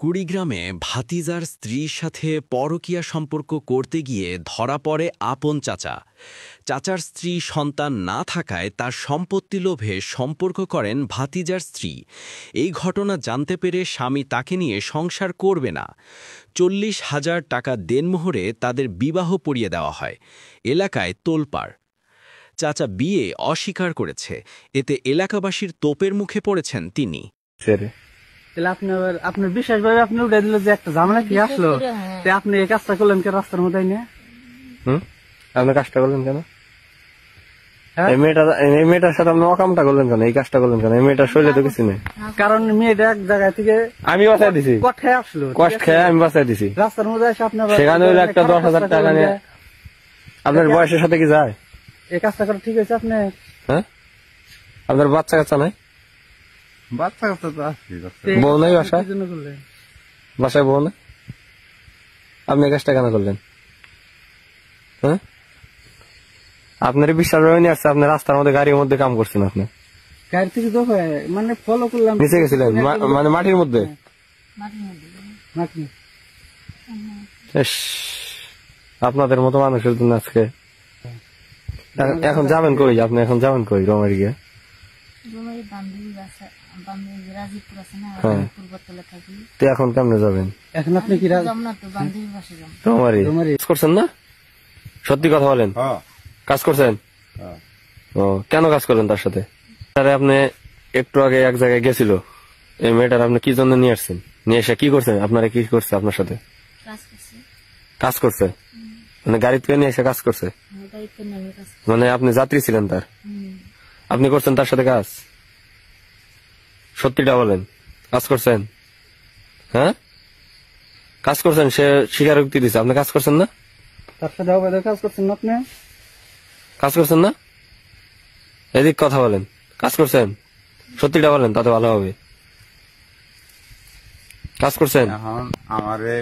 কুড়িগ্রামে ভাতিজার স্ত্রীর সাথে পরকীয়া সম্পর্ক করতে গিয়ে ধরা পড়ে আপন চাচা। চাচার স্ত্রী সন্তান না থাকায় তার সম্পত্তি লোভে সম্পর্ক করেন ভাতিজার স্ত্রী। এই ঘটনা জানতে পেরে স্বামী তাকে নিয়ে সংসার করবে না। ৪০,০০০ টাকা দেনমোহরে তাদের বিবাহ পড়িয়ে দেওয়া হয়। এলাকায় তোলপাড়। চাচা বিয়ে অস্বীকার করেছে, এতে এলাকাবাসীর তোপের মুখে পড়েছেন তিনি। আপনার বিশ্বাস ভাবে আপনি উঠে দিল যে একটা ঝামেলা কি আসলো, আপনি এই কাজটা করলেন কেন রাস্তার মধ্যে নিয়ে? আপনি কাজটা করলেন কেন? এই মেয়েটার সাথে আপনি অকামটা করলেন কেন? এই কাজটা করলেন কেন? এই মেয়েটার শরীরে তো কিছু নেই। কারণ মেয়েটা এক জায়গা থেকে আমি বাঁচাই দিছি, কট খেয়ে আসলো, কষ্ট খেয়ে আমি বাঁচাই দিছি। রাস্তার মধ্যে এসে আপনার সেখানে হইলো একটা 10,000 টাকা নিয়ে। আপনার বয়সের সাথে কি যায়? এই কাজটা করা ঠিক হয়েছে আপনি? হ্যাঁ, আপনার বাচ্চা কাচ্চা নাই? বাচ্চা কাচ্চা তো আছে, বউ নাই বাসায়? বাসায় বউ না? আপনি এই কাজটা কেন করলেন? হ্যাঁ, আপনার বিশ্বাস হয়নি আসছে, আপনি রাস্তার মধ্যে গাড়ির মধ্যে কাম করছেন। আপনি গাড়ি থেকে তো মানে ফলো করলাম, নিচে গেছিলেন মানে মাটির মধ্যে। ইস, আপনাদের মতো মানুষের জন্য আজকে। এখন যাবেন কই? আপনি এখন যাবেন কই? রমারি গিয়ে তো এখন কেমনে যাবেন? এখন আপনি কি রমারি করছেন না? সত্যি কথা বলেন, কাজ করছেন? ও, কেন কাজ করলেন তার সাথে? আপনি একটু আগে এক জায়গায় গেছিল, এই মেয়েটার আপনি কি জন্য নিয়ে আসছেন? নিয়ে এসে কি করছেন? আপনারা কি করছে আপনার সাথে? কাজ করছে মানে গাড়ি থেকে নিয়ে এসে কাজ করছে? মানে আপনি যাত্রী ছিলেন তার? আপনি করছেন তার সাথে কাজ? সত্যিটা বলেন, কাজ করছেন? হ্যাঁ, কাজ করছেন। সে স্বীকারোক্তি দিচ্ছে, আপনি কাজ করছেন না? তার সাথে অবৈধ কাজ করছেন না? আপনি কাজ করছেন না? এদিক কথা বলেন, কাজ করছেন? সত্যিটা বলেন, তাতে ভালো হবে। কাজ করছেন? এখন আমারে